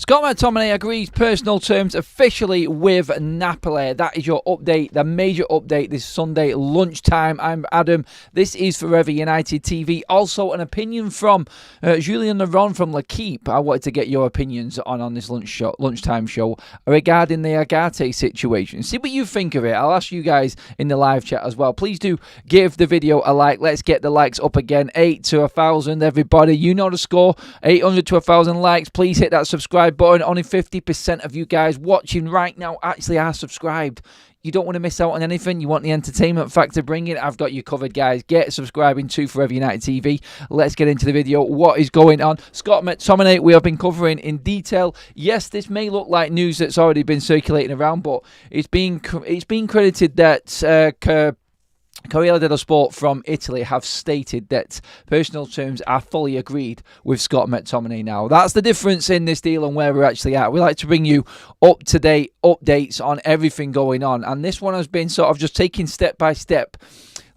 Scott Mctominay agrees personal terms officially with Napoli. That is your update, the major update this Sunday lunchtime. I'm Adam. This is Forever United TV. Also, an opinion from Julien Laurent from L'Equipe. I wanted to get your opinions on this lunchtime show regarding the Agate situation. See what you think of it. I'll ask you guys in the live chat as well. Please do give the video a like. Let's get the likes up again. 8 to 1,000, everybody. You know the score. 800 to 1,000 likes. Please hit that subscribe button. Only 50% of you guys watching right now actually are subscribed. You don't want to miss out on anything. You want the entertainment factor bringing. I've got you covered, guys. Get subscribing to Forever United TV. Let's get into the video. What is going on? Scott Mctominay, we have been covering in detail. Yes, this may look like news that's already been circulating around, but it's been credited that Corriere dello Sport from Italy have stated that personal terms are fully agreed with Scott Mctominay now. That's the difference in this deal and where we're actually at. We like to bring you up-to-date updates on everything going on. And this one has been sort of just taking step-by-step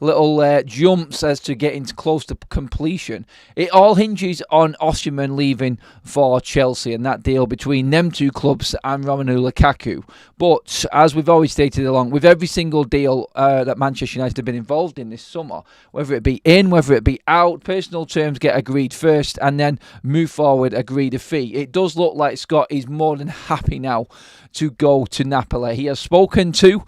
little jumps as to getting close to completion. It all hinges on Osimhen leaving for Chelsea and that deal between them two clubs and Romelu Lukaku. But as we've always stated along with every single deal that Manchester United have been involved in this summer, whether it be in, whether it be out, personal terms get agreed first and then move forward, agree the fee. It does look like Scott is more than happy now to go to Napoli. He has spoken to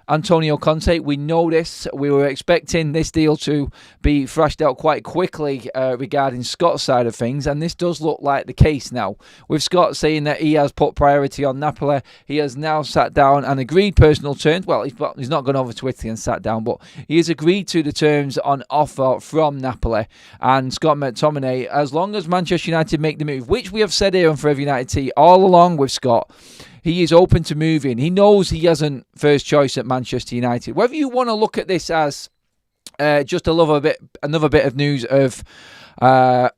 Antonio Conte. We know this. We were expecting this deal to be thrashed out quite quickly regarding Scott's side of things, and this does look like the case now. With Scott saying that he has put priority on Napoli, he has now sat down and agreed personal terms. Well, he's not gone over to Italy and sat down, but he has agreed to the terms on offer from Napoli and Scott McTominay, as long as Manchester United make the move, which we have said here on Forever United T all along with Scott. He is open to moving. He knows he hasn't first choice at Manchester United. Whether you want to look at this as just another bit of news of Scott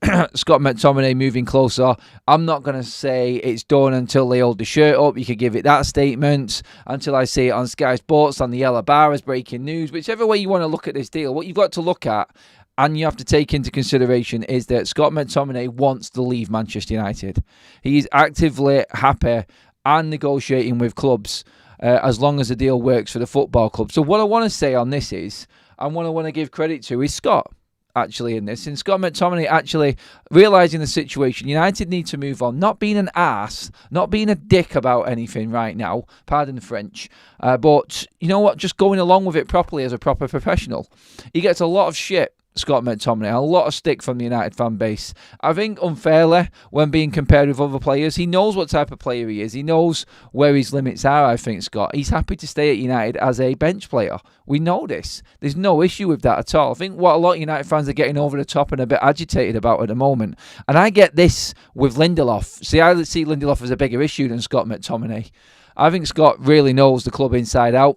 McTominay moving closer, I'm not going to say it's done until they hold the shirt up. You could give it that statement until I see it on Sky Sports, on the Yellow Bar as breaking news. Whichever way you want to look at this deal, what you've got to look at and you have to take into consideration is that Scott McTominay wants to leave Manchester United. He is actively happy and negotiating with clubs as long as the deal works for the football club. So what I want to say on this is, and what I want to give credit to is Scott actually in this. And Scott McTominay actually realising the situation. United need to move on. Not being an ass, not being a dick about anything right now, pardon the French, but you know what, just going along with it properly as a proper professional. He gets a lot of shit, Scott McTominay, a lot of stick from the United fan base. I think unfairly when being compared with other players. He knows what type of player he is. He knows where his limits are, I think, Scott. He's happy to stay at United as a bench player. We know this. There's no issue with that at all. I think what a lot of United fans are getting over the top and a bit agitated about at the moment, and I get this with Lindelof. See, I see Lindelof as a bigger issue than Scott McTominay. I think Scott really knows the club inside out.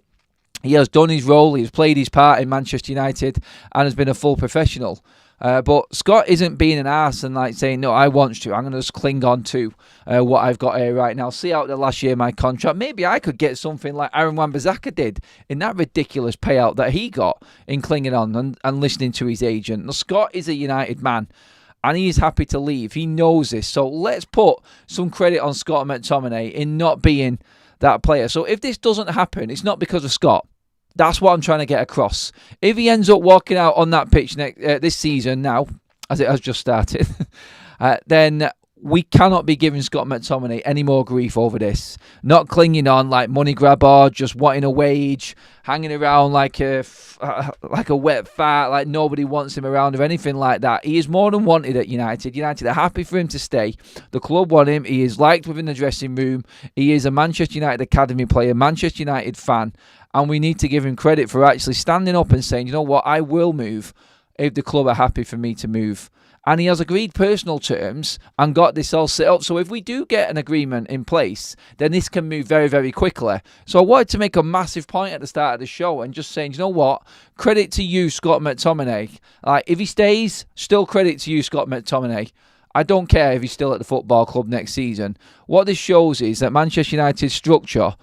He has done his role, he has played his part in Manchester United and has been a full professional. But Scott isn't being an arse and like saying, no, I want to. I'm going to just cling on to what I've got here right now. See out the last year of my contract. Maybe I could get something like Aaron Wan-Bissaka did in that ridiculous payout that he got in clinging on and listening to his agent. Now, Scott is a United man and he is happy to leave. He knows this. So let's put some credit on Scott McTominay in not being that player. So if this doesn't happen, it's not because of Scott. That's what I'm trying to get across. If he ends up walking out on that pitch this season now, as it has just started, then we cannot be giving Scott McTominay any more grief over this. Not clinging on like money grabber, just wanting a wage, hanging around like a wet fart, like nobody wants him around or anything like that. He is more than wanted at United. United are happy for him to stay. The club want him. He is liked within the dressing room. He is a Manchester United Academy player, Manchester United fan. And we need to give him credit for actually standing up and saying, you know what, I will move if the club are happy for me to move. And he has agreed personal terms and got this all set up. So if we do get an agreement in place, then this can move very, very quickly. So I wanted to make a massive point at the start of the show and just saying, you know what, credit to you, Scott McTominay. Like, if he stays, still credit to you, Scott McTominay. I don't care if he's still at the football club next season. What this shows is that Manchester United's structure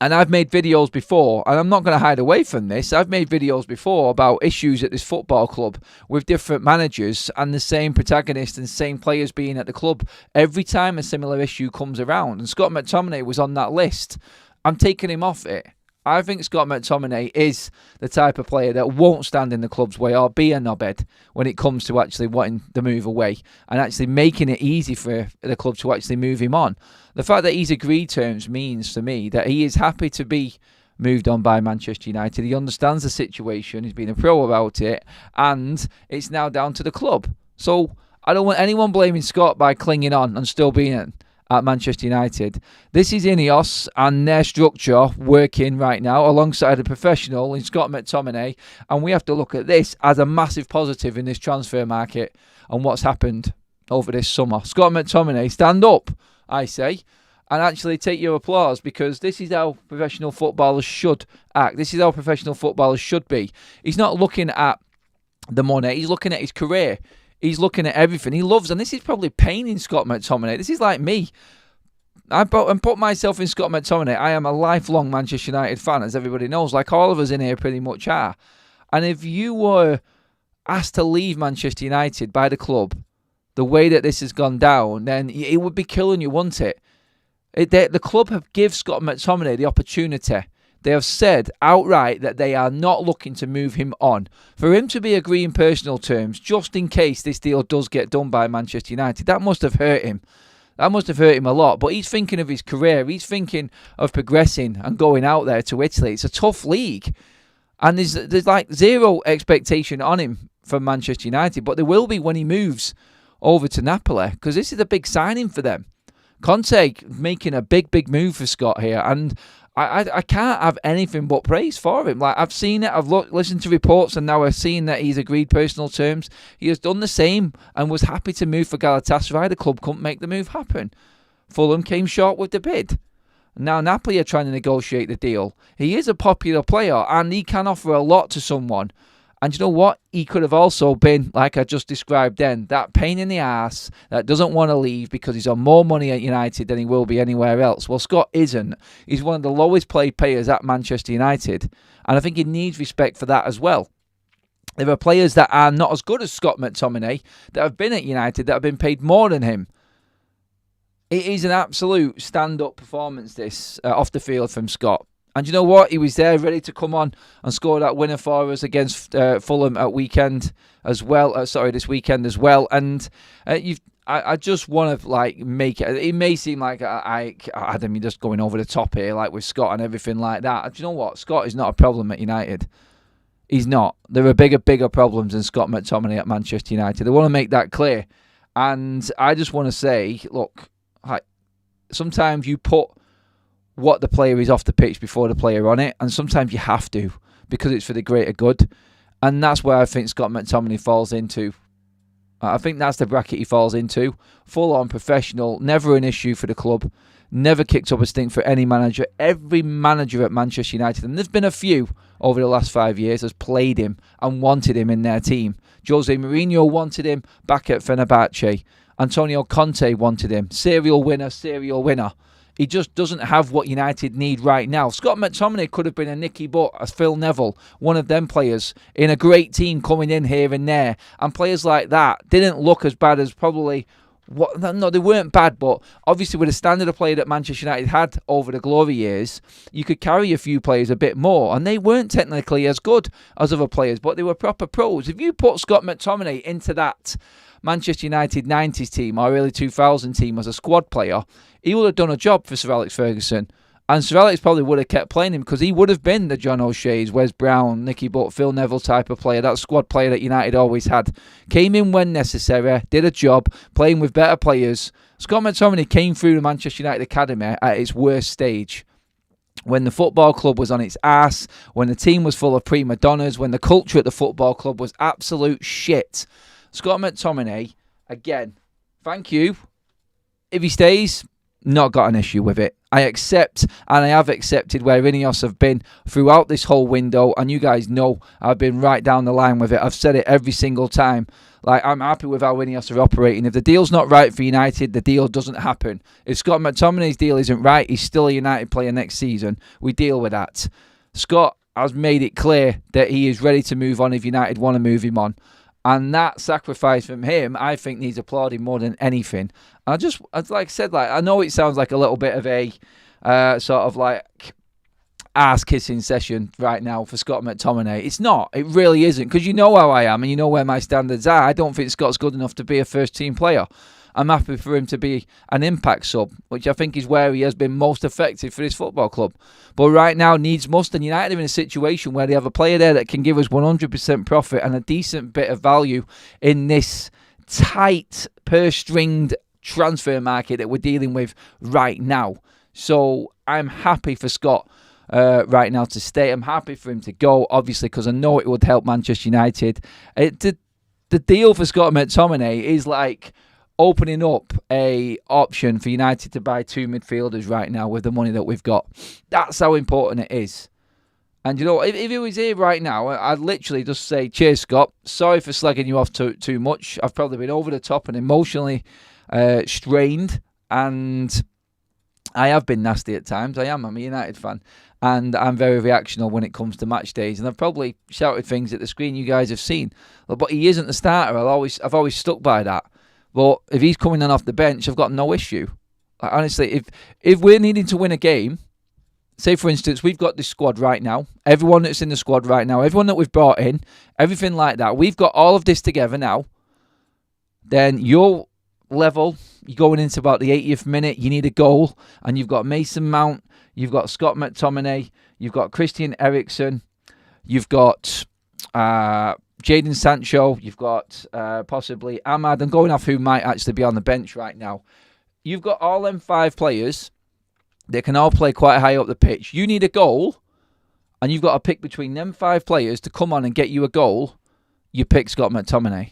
And I've made videos before, and I'm not going to hide away from this. I've made videos before about issues at this football club with different managers and the same protagonist and same players being at the club every time a similar issue comes around. And Scott McTominay was on that list. I'm taking him off it. I think Scott McTominay is the type of player that won't stand in the club's way or be a knobhead when it comes to actually wanting the move away and actually making it easy for the club to actually move him on. The fact that he's agreed terms means to me that he is happy to be moved on by Manchester United. He understands the situation. He's been a pro about it, and it's now down to the club. So I don't want anyone blaming Scott by clinging on and still being at Manchester United. This is Ineos and their structure working right now alongside a professional in Scott McTominay, and we have to look at this as a massive positive in this transfer market and what's happened over this summer. Scott McTominay, stand up, I say, and actually take your applause, because this is how professional footballers should act. This is how professional footballers should be. He's not looking at the money, he's looking at his career. He's looking at everything he loves, and this is probably paining Scott McTominay. This is like me. I put myself in Scott McTominay. I am a lifelong Manchester United fan, as everybody knows, like all of us in here pretty much are. And if you were asked to leave Manchester United by the club, the way that this has gone down, then it would be killing you, wouldn't it? The club have given Scott McTominay the opportunity. They have said outright that they are not looking to move him on. For him to be agreeing personal terms, just in case this deal does get done by Manchester United, that must have hurt him. That must have hurt him a lot. But he's thinking of his career. He's thinking of progressing and going out there to Italy. It's a tough league. And there's like zero expectation on him from Manchester United. But there will be when he moves over to Napoli, because this is a big signing for them. Conte making a big move for Scott here. And I can't have anything but praise for him. Like, I've seen it, I've listened to reports, and now I've seen that he's agreed personal terms. He has done the same and was happy to move for Galatasaray. The club couldn't make the move happen. Fulham came short with the bid. Now Napoli are trying to negotiate the deal. He is a popular player, and he can offer a lot to someone. And you know what? He could have also been, like I just described then, that pain in the ass that doesn't want to leave because he's on more money at United than he will be anywhere else. Well, Scott isn't. He's one of the lowest paid players at Manchester United. And I think he needs respect for that as well. There are players that are not as good as Scott McTominay that have been at United that have been paid more than him. It is an absolute stand-up performance, this, off the field from Scott. And you know what? He was there ready to come on and score that winner for us against Fulham at weekend as well. This weekend as well. And I just want to make it. It may seem like Adam, you're just going over the top here, like with Scott and everything like that. Do you know what? Scott is not a problem at United. He's not. There are bigger problems than Scott McTominay at Manchester United. I want to make that clear. And I just want to say, look, sometimes you put what the player is off the pitch before the player on it, and sometimes you have to, because it's for the greater good. And that's where I think Scott McTominay falls into. I think that's the bracket he falls into. Full-on professional, never an issue for the club, never kicked up a stink for any manager. Every manager at Manchester United, and there's been a few over the last 5 years, has played him and wanted him in their team. Jose Mourinho wanted him back at Fenerbahce. Antonio Conte wanted him. Serial winner. He just doesn't have what United need right now. Scott McTominay could have been a Nicky Butt, a Phil Neville, one of them players in a great team coming in here and there. And players like that didn't look as bad as probably... No, they weren't bad, but obviously with the standard of play that Manchester United had over the glory years, you could carry a few players a bit more. And they weren't technically as good as other players, but they were proper pros. If you put Scott McTominay into that Manchester United 90s team or early 2000 team as a squad player, he would have done a job for Sir Alex Ferguson. And Sir Alex probably would have kept playing him because he would have been the John O'Shea's, Wes Brown, Nicky Butt, Phil Neville type of player, that squad player that United always had. Came in when necessary, did a job, playing with better players. Scott McTominay came through the Manchester United Academy at its worst stage. When the football club was on its ass, when the team was full of prima donnas, when the culture at the football club was absolute shit. Scott McTominay, again, thank you. If he stays, not got an issue with it. I accept, and I have accepted where Ineos have been throughout this whole window, and you guys know I've been right down the line with it. I've said it every single time. Like, I'm happy with how Ineos are operating. If the deal's not right for United, the deal doesn't happen. If Scott McTominay's deal isn't right, he's still a United player next season. We deal with that. Scott has made it clear that he is ready to move on if United want to move him on. And that sacrifice from him, I think, needs applauding more than anything. Like I said, I know it sounds like a little bit of a sort of like ass-kissing session right now for Scott McTominay. It's not. It really isn't. Because you know how I am and you know where my standards are. I don't think Scott's good enough to be a first-team player. I'm happy for him to be an impact sub, which I think is where he has been most effective for this football club. But right now, needs must, and United are in a situation where they have a player there that can give us 100% profit and a decent bit of value in this tight, purse-stringed transfer market that we're dealing with right now. So I'm happy for Scott right now to stay. I'm happy for him to go, obviously, because I know it would help Manchester United. The deal for Scott McTominay is like opening up a option for United to buy 2 midfielders right now with the money that we've got. That's how important it is. And you know, if he was here right now, I'd literally just say, cheers, Scott. Sorry for slagging you off too much. I've probably been over the top and emotionally strained, and I have been nasty at times. I'm a United fan, and I'm very reactional when it comes to match days, and I've probably shouted things at the screen you guys have seen. But he isn't the starter. I've always stuck by that. But if he's coming in off the bench, I've got no issue. Like, honestly, if we're needing to win a game, say for instance, we've got this squad right now, everyone that's in the squad right now, everyone that we've brought in, everything like that, we've got all of this together now, then you're level, you're going into about the 80th minute, you need a goal, and you've got Mason Mount, you've got Scott McTominay, you've got Christian Eriksen, you've got Jadon Sancho, you've got possibly Ahmad, and going off who might actually be on the bench right now. You've got all them 5 players. They can all play quite high up the pitch. You need a goal, and you've got to pick between them 5 players to come on and get you a goal. You pick Scott McTominay.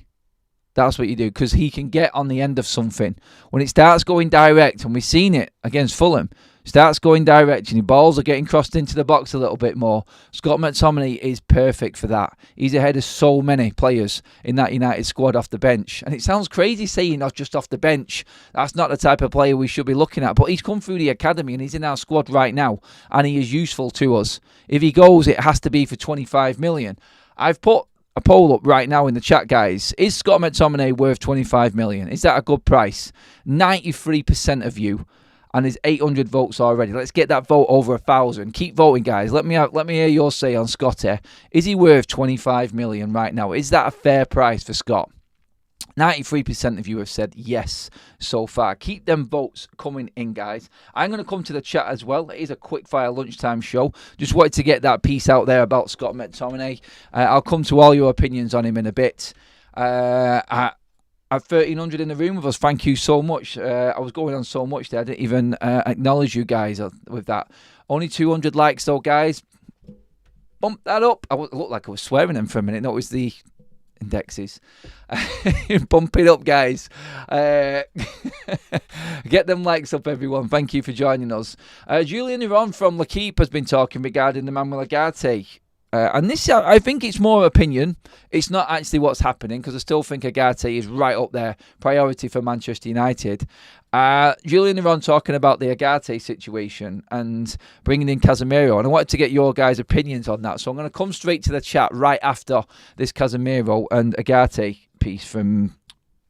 That's what you do, because he can get on the end of something. When it starts going direct, and we've seen it against Fulham, starts going direct and the balls are getting crossed into the box a little bit more. Scott McTominay is perfect for that. He's ahead of so many players in that United squad off the bench. And it sounds crazy saying not just off the bench. That's not the type of player we should be looking at. But he's come through the academy and he's in our squad right now. And he is useful to us. If he goes, it has to be for 25 million. I've put a poll up right now in the chat, guys. Is Scott McTominay worth 25 million? Is that a good price? 93% of you. And there's 800 votes already. Let's get that vote over 1,000. Keep voting, guys. Let me hear your say on Scott here. Is he worth 25 million right now? Is that a fair price for Scott? 93% of you have said yes so far. Keep them votes coming in, guys. I'm going to come to the chat as well. It is a quick-fire lunchtime show. Just wanted to get that piece out there about Scott McTominay. I'll come to all your opinions on him in a bit. I've 1,300 in the room with us. Thank you so much. I was going on so much there. I didn't even acknowledge you guys with that. Only 200 likes though, guys. Bump that up. I looked like I was swearing them for a minute. No, it was the indexes. Bump it up, guys. Get them likes up, everyone. Thank you for joining us. Julian Iran from L'Equipe has been talking regarding the Manuel Ugarte. And this, I think it's more opinion. It's not actually what's happening, because I still think Ugarte is right up there, priority for Manchester United. Julian Iran talking about the Ugarte situation and bringing in Casemiro. And I wanted to get your guys' opinions on that. So I'm going to come straight to the chat right after this Casemiro and Ugarte piece from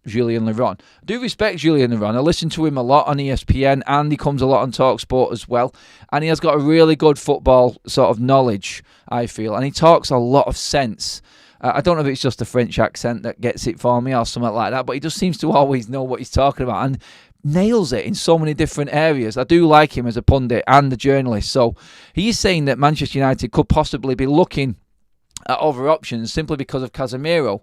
Julian Leron. I do respect Julian Leron. I listen to him a lot on ESPN, and he comes a lot on TalkSport as well. And he has got a really good football sort of knowledge, I feel. And he talks a lot of sense. I don't know if it's just a French accent that gets it for me or something like that, but he just seems to always know what he's talking about and nails it in so many different areas. I do like him as a pundit and a journalist. So he's saying that Manchester United could possibly be looking at other options simply because of Casemiro.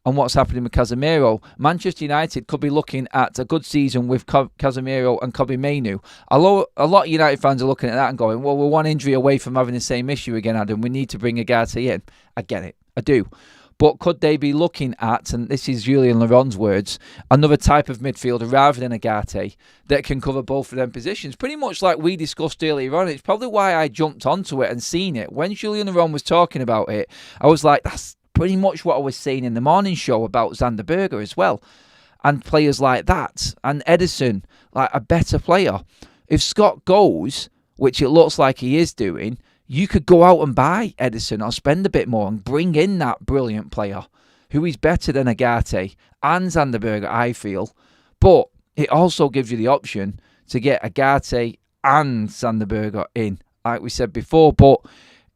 And what's happening with Casemiro, Manchester United could be looking at a good season with Casemiro and Kobbie Mainoo. A lot of United fans are looking at that and going, well, we're one injury away from having the same issue again, Adam. We need to bring Ugarte in. I get it. I do. But could they be looking at, and this is Julian Laurent's words, another type of midfielder rather than Agate that can cover both of them positions? Pretty much like we discussed earlier on. It's probably why I jumped onto it and seen it. When Julian Laurent was talking about it, I was like, that's pretty much what I was saying in the morning show about Sander Berge as well. And players like that. And Ederson, like a better player. If Scott goes, which it looks like he is doing, you could go out and buy Ederson or spend a bit more and bring in that brilliant player who is better than Agate and Sander Berge, I feel. But it also gives you the option to get Agate and Sander Berge in, like we said before. But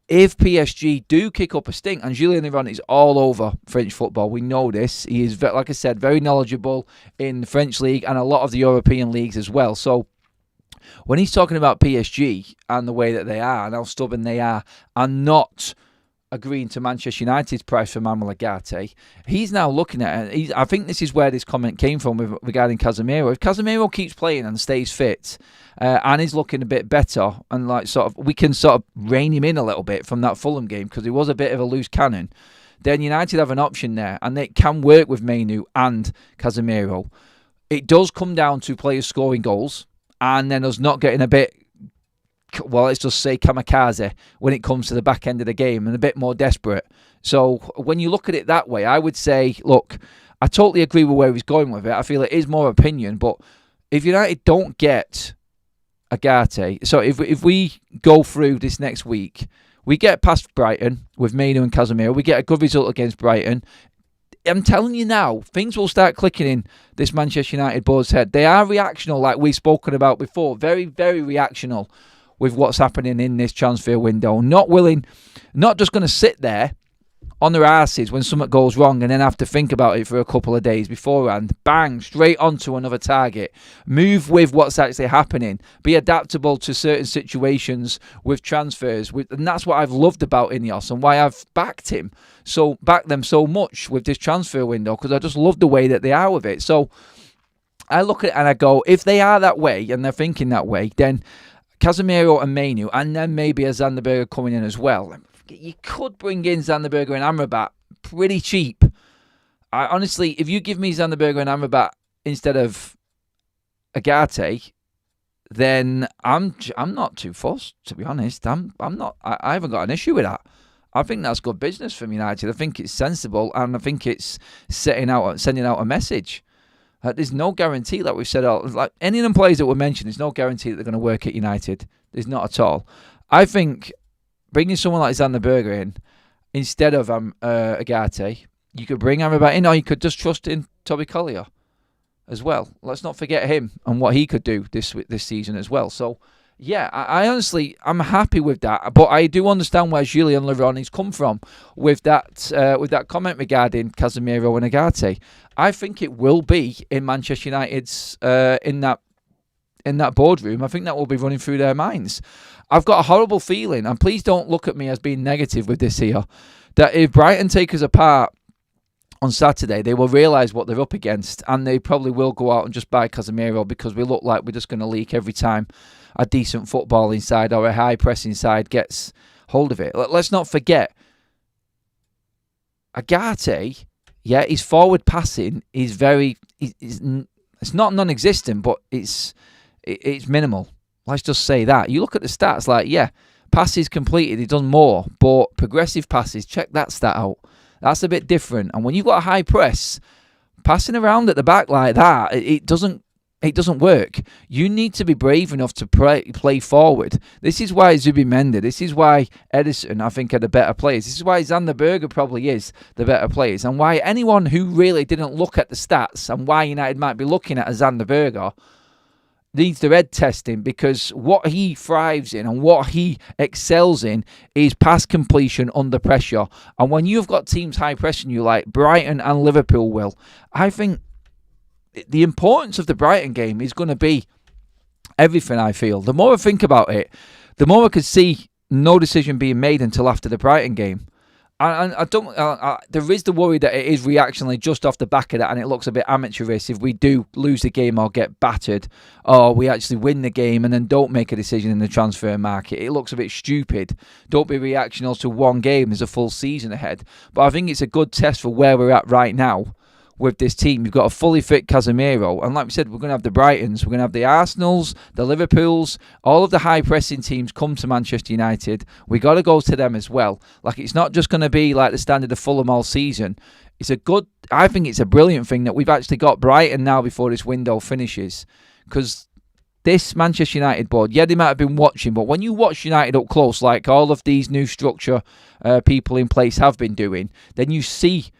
if PSG do kick up a stink, and Julien Laurent is all over French football, we know this. He is, like I said, very knowledgeable in the French league and a lot of the European leagues as well. So when he's talking about PSG and the way that they are and how stubborn they are and not agreeing to Manchester United's price for Manuel Agate, he's now looking at it. I think this is where this comment came from regarding Casemiro. If Casemiro keeps playing and stays fit and is looking a bit better, and like sort of we can sort of rein him in a little bit from that Fulham game because he was a bit of a loose cannon, then United have an option there and they can work with Mainu and Casemiro. It does come down to players scoring goals and then us not getting a bit, well, let's just say kamikaze when it comes to the back end of the game and a bit more desperate. So when you look at it that way, I would say, look, I totally agree with where he's going with it. I feel it is more opinion, but if United don't get Agate, so if we go through this next week, we get past Brighton with Mainu and Casemiro, we get a good result against Brighton. I'm telling you now, things will start clicking in this Manchester United board's head. They are reactional, like we've spoken about before. Very, very reactional with what's happening in this transfer window. Not just going to sit there on their asses when something goes wrong and then have to think about it for a couple of days beforehand. Bang, straight onto another target. Move with what's actually happening. Be adaptable to certain situations with transfers. And that's what I've loved about Ineos and why I've backed them so much with this transfer window, because I just love the way that they are with it. So I look at it and I go, if they are that way and they're thinking that way, then Casemiro and Mainu, and then maybe a Sander Berge coming in as well. You could bring in Sander Berge and Amrabat pretty cheap. Honestly, if you give me Sander Berge and Amrabat instead of Agate, then I'm not too fussed, to be honest. I haven't got an issue with that. I think that's good business from United. I think it's sensible, and I think it's sending out a message. There's no guarantee, like we've said, like any of them players that were mentioned, there's no guarantee that they're going to work at United. There's not at all. I think bringing someone like Sander Berge in instead of Agate, you could bring Amrabat in, or you could just trust in Toby Collier as well. Let's not forget him and what he could do this season as well. So, yeah, I honestly, I'm happy with that. But I do understand where Julien Laurent has come from with that comment regarding Casemiro and Agate. I think it will be in Manchester United's in that boardroom. I think that will be running through their minds. I've got a horrible feeling, and please don't look at me as being negative with this here, that if Brighton take us apart on Saturday, they will realise what they're up against, and they probably will go out and just buy Casemiro because we look like we're just going to leak every time a decent footballing side or a high pressing side gets hold of it. Let's not forget, Agate, yeah, his forward passing is it's not non-existent, but it's minimal. Let's just say that. You look at the stats, like, yeah, passes completed, he done more, but progressive passes, check that stat out. That's a bit different. And when you've got a high press, passing around at the back like that, it doesn't work. You need to be brave enough to play forward. This is why Zubimendi, this is why Ederson, I think, are the better players. This is why Sander Berge probably is the better players. And why anyone who really didn't look at the stats and why United might be looking at a Sander Berge needs the head testing, because what he thrives in and what he excels in is pass completion under pressure. And when you've got teams high pressing you like Brighton and Liverpool will, I think the importance of the Brighton game is going to be everything, I feel. The more I think about it, the more I could see no decision being made until after the Brighton game. And I don't. There is the worry that it is reactionary just off the back of that, and it looks a bit amateurish if we do lose the game or get battered, or we actually win the game and then don't make a decision in the transfer market. It looks a bit stupid. Don't be reactionary to one game. There's a full season ahead. But I think it's a good test for where we're at right now with this team. You've got a fully fit Casemiro, and like we said, we're going to have the Brightons, we're going to have the Arsenals, the Liverpools, all of the high pressing teams come to Manchester United. We got to go to them as well. Like, it's not just going to be like the standard of Fulham all season. I think it's a brilliant thing that we've actually got Brighton now before this window finishes, because this Manchester United board, yeah, they might have been watching, but when you watch United up close, like all of these new structure people in place have been doing, then you see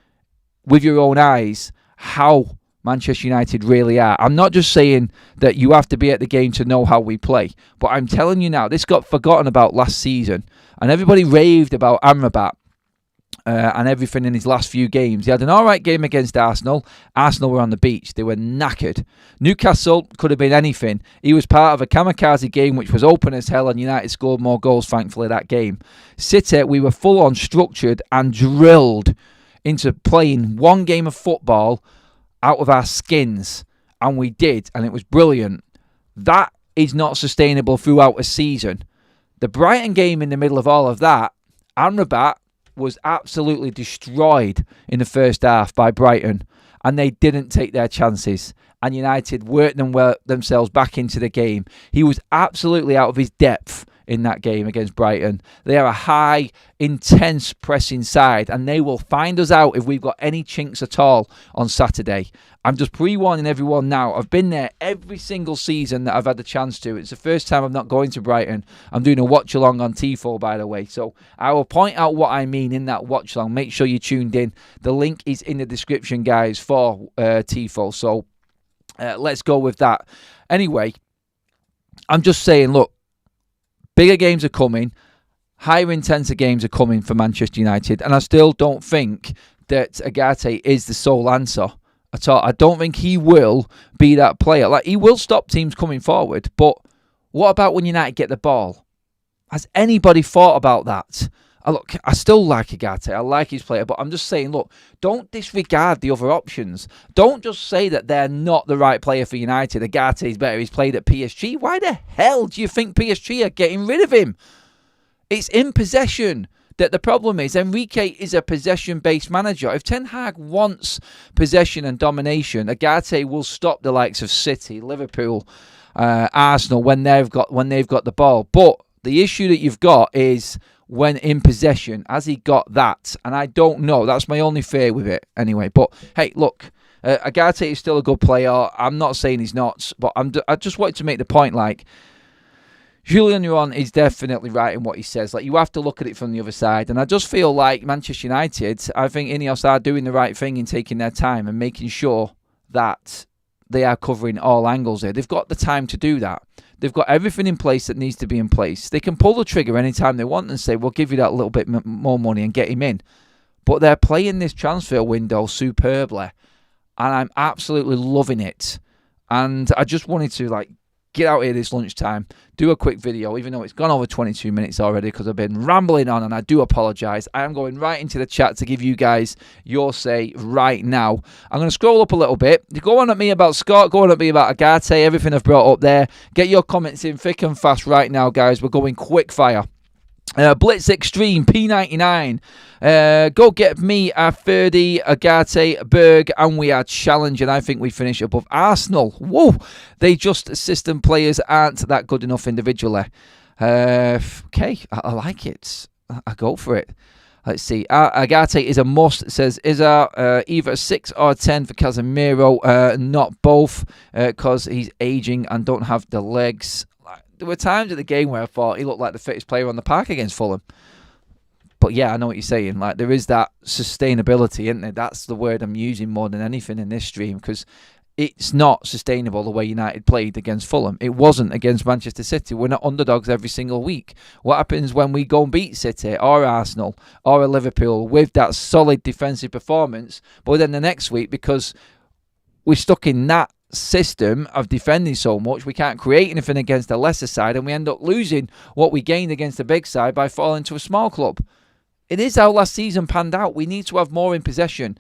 with your own eyes how Manchester United really are. I'm not just saying that you have to be at the game to know how we play, but I'm telling you now, this got forgotten about last season, and everybody raved about Amrabat and everything in his last few games. He had an alright game against Arsenal. Arsenal were on the beach. They were knackered. Newcastle could have been anything. He was part of a kamikaze game which was open as hell, and United scored more goals, thankfully, that game. City, we were full on structured and drilled into playing one game of football out of our skins, and we did, and it was brilliant. That is not sustainable throughout a season. The Brighton game in the middle of all of that, Amrabat was absolutely destroyed in the first half by Brighton, and they didn't take their chances, and United worked themselves back into the game. He was absolutely out of his depth in that game against Brighton. They are a high, intense pressing side, and they will find us out if we've got any chinks at all on Saturday. I'm just pre-warning everyone now. I've been there every single season that I've had the chance to. It's the first time I'm not going to Brighton. I'm doing a watch-along on TIFO, by the way. So I will point out what I mean in that watch-along. Make sure you're tuned in. The link is in the description, guys, for TIFO. So let's go with that. Anyway, I'm just saying, look, bigger games are coming. Higher intensive games are coming for Manchester United. And I still don't think that Agate is the sole answer at all. I don't think he will be that player. Like, he will stop teams coming forward. But what about when United get the ball? Has anybody thought about that? Look, I still like Agate. I like his player. But I'm just saying, look, don't disregard the other options. Don't just say that they're not the right player for United. Agate is better. He's played at PSG. Why the hell do you think PSG are getting rid of him? It's in possession that the problem is. Enrique is a possession-based manager. If Ten Hag wants possession and domination, Agate will stop the likes of City, Liverpool, Arsenal when they've got the ball. But the issue that you've got is when in possession. Has he got that? And I don't know. That's my only fear with it anyway. But hey, look, Agate is still a good player. I'm not saying he's not, but I just wanted to make the point, like, Julian Neuron is definitely right in what he says. Like, you have to look at it from the other side. And I just feel like Manchester United, I think Ineos are doing the right thing in taking their time and making sure that they are covering all angles here. They've got the time to do that. They've got everything in place that needs to be in place. They can pull the trigger anytime they want and say, we'll give you that little bit more money and get him in. But they're playing this transfer window superbly. And I'm absolutely loving it. And I just wanted to, like, get out here this lunchtime, do a quick video, even though it's gone over 22 minutes already because I've been rambling on, and I do apologise. I am going right into the chat to give you guys your say right now. I'm going to scroll up a little bit. You go on at me about Scott, go on at me about Agate, everything I've brought up there. Get your comments in thick and fast right now, guys. We're going quick fire. Blitz Extreme P99. Go get me a 30 Agate Berg, and we are challenging. I think we finish above Arsenal. Whoa, they just system players aren't that good enough individually. Okay, I like it. I go for it. Let's see. Agate is a must, says Izar. Either 6 or 10 for Casemiro. Not both, because he's aging and don't have the legs. There were times in the game where I thought he looked like the fittest player on the park against Fulham. But yeah, I know what you're saying. Like, there is that sustainability, isn't there? That's the word I'm using more than anything in this stream, because it's not sustainable the way United played against Fulham. It wasn't against Manchester City. We're not underdogs every single week. What happens when we go and beat City or Arsenal or Liverpool with that solid defensive performance, but then the next week, because we're stuck in that system of defending so much, we can't create anything against a lesser side, and we end up losing what we gained against a big side by falling to a small club. It is how last season panned out. We need to have more in possession.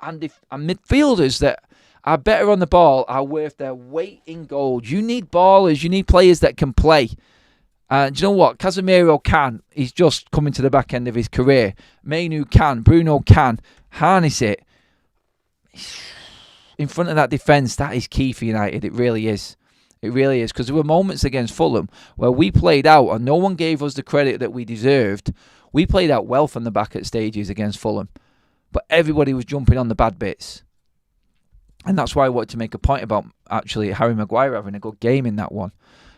And midfielders that are better on the ball are worth their weight in gold. You need ballers. You need players that can play. Do you know what? Casemiro can. He's just coming to the back end of his career. Mainu can. Bruno can. Harness it. In front of that defence, that is key for United. It really is. It really is. Because there were moments against Fulham where we played out and no one gave us the credit that we deserved. We played out well from the back at stages against Fulham. But everybody was jumping on the bad bits. And that's why I wanted to make a point about actually Harry Maguire having a good game in that one.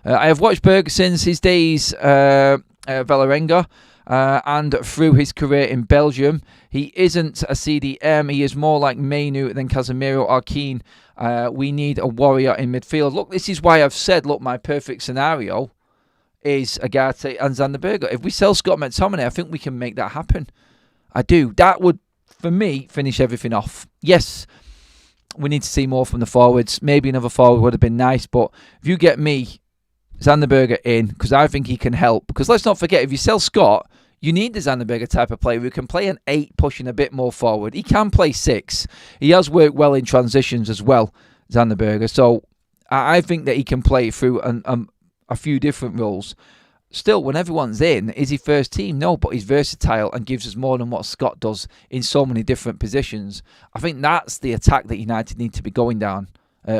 I have watched Berg since his days Valerenga and through his career in Belgium. He isn't a CDM. He is more like Mainu than Casemiro or Keane. We need a warrior in midfield. Look, this is why I've said, look, my perfect scenario is Agate and Sander Berge. If we sell Scott McTominay, I think we can make that happen. I do. That would, for me, finish everything off. Yes, we need to see more from the forwards. Maybe another forward would have been nice, but if you get me, Sander Berge in, because I think he can help. Because let's not forget, if you sell Scott, you need the Sander Berge type of player who can play an 8, pushing a bit more forward. He can play 6. He has worked well in transitions as well, Sander Berge. So I think that he can play through a few different roles. Still, when everyone's in, is he first team? No, but he's versatile and gives us more than what Scott does in so many different positions. I think that's the attack that United need to be going down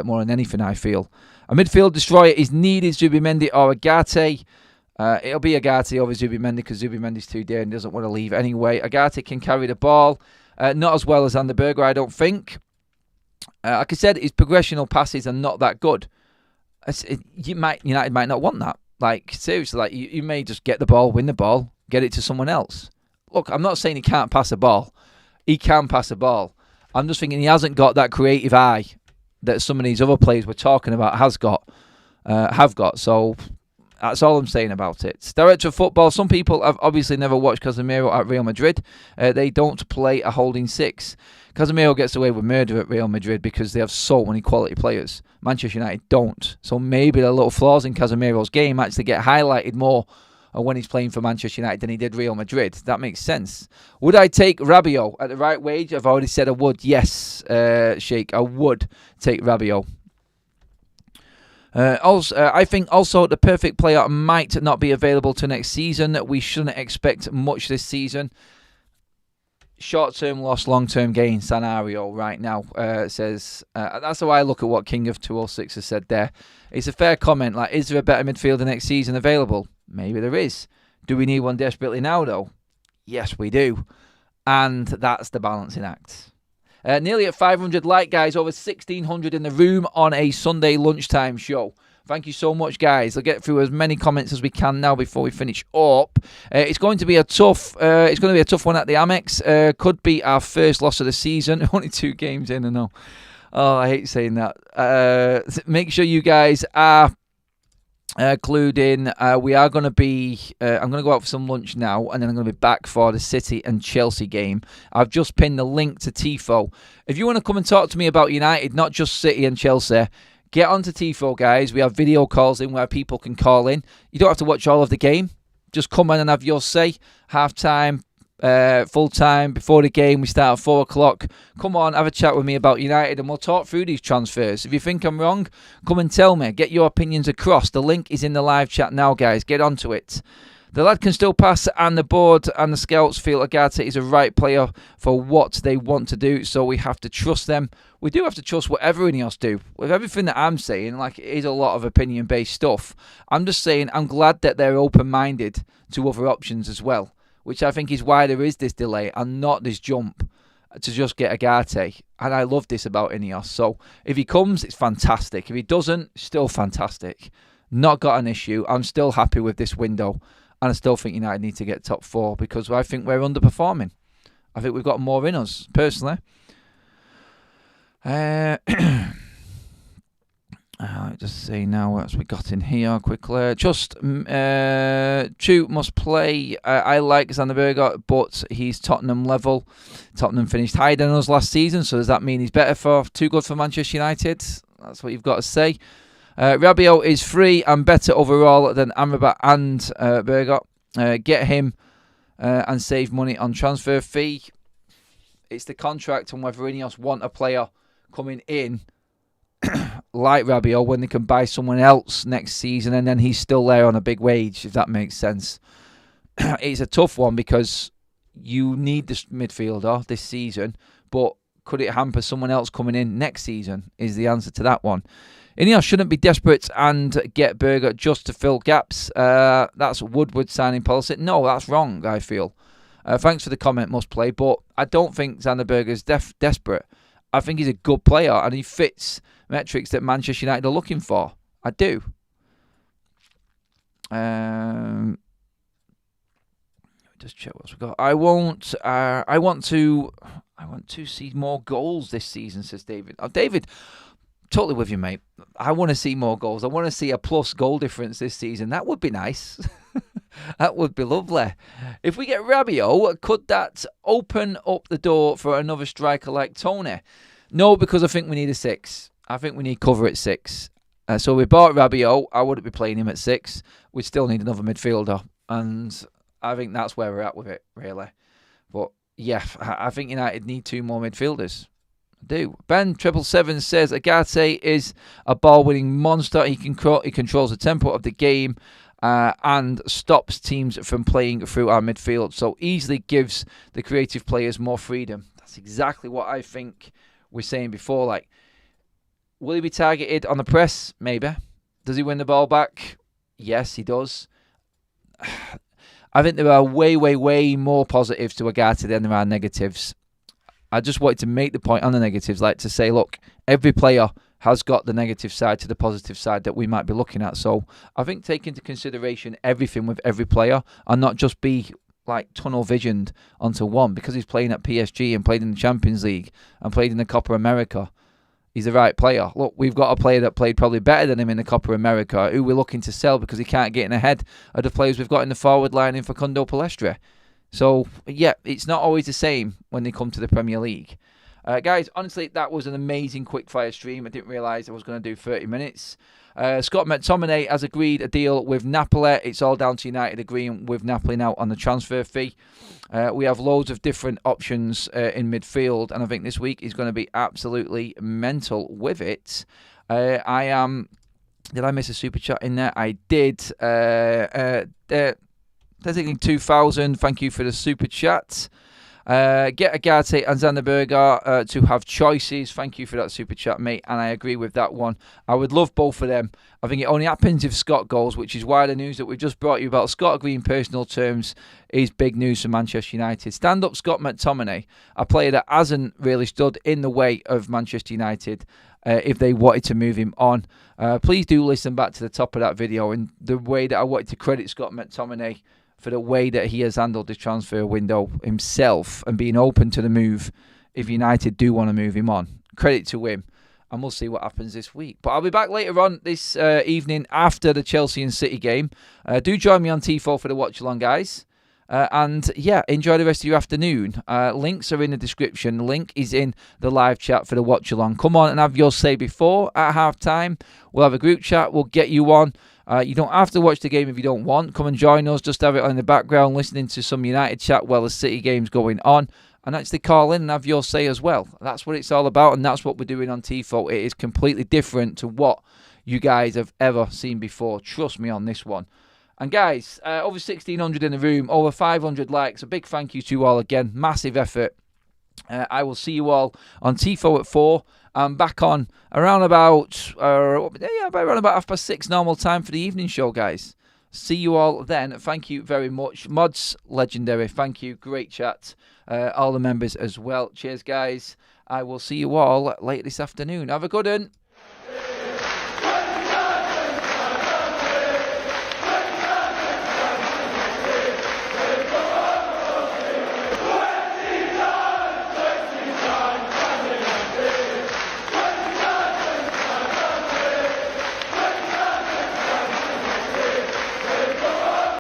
more than anything, I feel. A midfield destroyer is needed, Zubimendi or Agate. It'll be Agate over Zubimendi because Zubimendi's too dear and doesn't want to leave anyway. Agate can carry the ball. Not as well as Sander Berge, I don't think. Like I said, his progressional passes are not that good. United might not want that. Like, seriously, like you may just get the ball, win the ball, get it to someone else. Look, I'm not saying he can't pass a ball. He can pass a ball. I'm just thinking he hasn't got that creative eye that some of these other players we're talking about have got. So that's all I'm saying about it. Director of football, some people have obviously never watched Casemiro at Real Madrid. They don't play a holding 6. Casemiro gets away with murder at Real Madrid because they have so many quality players. Manchester United don't. So maybe the little flaws in Casemiro's game actually get highlighted more when he's playing for Manchester United than he did Real Madrid. That makes sense. Would I take Rabiot at the right wage? I've already said I would. Yes, Sheikh, I would take Rabiot. I think also the perfect player might not be available to next season. We shouldn't expect much this season. Short-term loss, long-term gain scenario right now, says. That's how I look at what King of 206 has said there. It's a fair comment. Like, is there a better midfielder next season available? Maybe there is. Do we need one desperately now, though? Yes, we do. And that's the balancing act. Nearly at 500 like, guys. Over 1,600 in the room on a Sunday lunchtime show. Thank you so much, guys. I'll get through as many comments as we can now before we finish up. It's going to be a tough one at the Amex. Could be our first loss of the season. Only 2 games in, I know. Oh, I hate saying that. Make sure you guys are clued in. We are going to be... I'm going to go out for some lunch now, and then I'm going to be back for the City and Chelsea game. I've just pinned the link to Tifo. If you want to come and talk to me about United, not just City and Chelsea, get onto Tifo, guys. We have video calls in where people can call in. You don't have to watch all of the game. Just come in and have your say. Half-time, full-time, before the game. We start at 4 o'clock. Come on, have a chat with me about United and we'll talk through these transfers. If you think I'm wrong, come and tell me. Get your opinions across. The link is in the live chat now, guys. Get onto it. The lad can still pass, and the board and the scouts feel Agate is a right player for what they want to do, so we have to trust them. We do have to trust whatever Ineos do. With everything that I'm saying, like, it is a lot of opinion-based stuff. I'm just saying I'm glad that they're open-minded to other options as well, which I think is why there is this delay and not this jump to just get Agate. And I love this about Ineos. So if he comes, it's fantastic. If he doesn't, still fantastic. Not got an issue. I'm still happy with this window. And I still think United need to get top 4 because I think we're underperforming. I think we've got more in us, personally. I'll just see now what we got in here quickly. Just Chu must play. I like Sander Berge, but he's Tottenham level. Tottenham finished higher than us last season, so does that mean he's too good for Manchester United? That's what you've got to say. Rabiot is free and better overall than Amrabat and Berge. Get him and save money on transfer fee. It's the contract and whether Ineos want a player coming in like Rabiot when they can buy someone else next season and then he's still there on a big wage, if that makes sense. It's a tough one because you need this midfielder this season, but could it hamper someone else coming in next season is the answer to that one. Ineos shouldn't be desperate and get Berger just to fill gaps. That's Woodward signing policy. No, that's wrong, I feel. Thanks for the comment, must play, but I don't think Xander Berger's desperate. I think he's a good player and he fits metrics that Manchester United are looking for. I do. Just check what else we got. I want to see more goals this season, says David. Oh, David, totally with you, mate. I want to see more goals. I want to see a plus goal difference this season. That would be nice. That would be lovely. If we get Rabiot, could that open up the door for another striker like Tony? No, because I think we need a 6. I think we need cover at 6. So we bought Rabiot. I wouldn't be playing him at 6. We still need another midfielder. And I think that's where we're at with it, really. But, yeah, I think United need 2 more midfielders. I do. Ben777 says, Agate is a ball-winning monster. He controls the tempo of the game. And stops teams from playing through our midfield. So easily gives the creative players more freedom. That's exactly what I think we're saying before. Like, will he be targeted on the press? Maybe. Does he win the ball back? Yes, he does. I think there are way, way, way more positives to Agate than there are negatives. I just wanted to make the point on the negatives, like to say, look, every player has got the negative side to the positive side that we might be looking at. So I think take into consideration everything with every player and not just be like tunnel visioned onto one because he's playing at PSG and played in the Champions League and played in the Copa America. He's the right player. Look, we've got a player that played probably better than him in the Copa America who we're looking to sell because he can't get in ahead of the players we've got in the forward line in Facundo Palestre. So, yeah, it's not always the same when they come to the Premier League. Guys, honestly, that was an amazing quick-fire stream. I didn't realise I was going to do 30 minutes. Scott Mctominay has agreed a deal with Napoli. It's all down to United agreeing with Napoli now on the transfer fee. We have loads of different options in midfield, and I think this week is going to be absolutely mental with it. Did I miss a super chat in there? I did. Designating 2000, thank you for the super chat. Get Agate and Xander Berger to have choices. Thank you for that super chat, mate. And I agree with that one. I would love both of them. I think it only happens if Scott goes, which is why the news that we've just brought you about Scott agreeing personal terms is big news for Manchester United. Stand up Scott McTominay, a player that hasn't really stood in the way of Manchester United if they wanted to move him on. Please do listen back to the top of that video and the way that I wanted to credit Scott McTominay for the way that he has handled this transfer window himself and being open to the move if United do want to move him on. Credit to him. And we'll see what happens this week. But I'll be back later on this evening after the Chelsea and City game. Do join me on Tifo for the watch-along, guys. And yeah, enjoy the rest of your afternoon. Links are in the description. The link is in the live chat for the watch-along. Come on and have your say before at half-time. We'll have a group chat. We'll get you on. You don't have to watch the game if you don't want. Come and join us. Just have it on in the background, listening to some United chat while the City game's going on. And actually call in and have your say as well. That's what it's all about, and that's what we're doing on Tifo. It is completely different to what you guys have ever seen before. Trust me on this one. And guys, over 1,600 in the room, over 500 likes. A big thank you to you all again. Massive effort. I will see you all on Tifo at 4. I'm back on around about 6:30 normal time for the evening show, guys. See you all then. Thank you very much. Mods, legendary. Thank you. Great chat. All the members as well. Cheers, guys. I will see you all later this afternoon. Have a good one.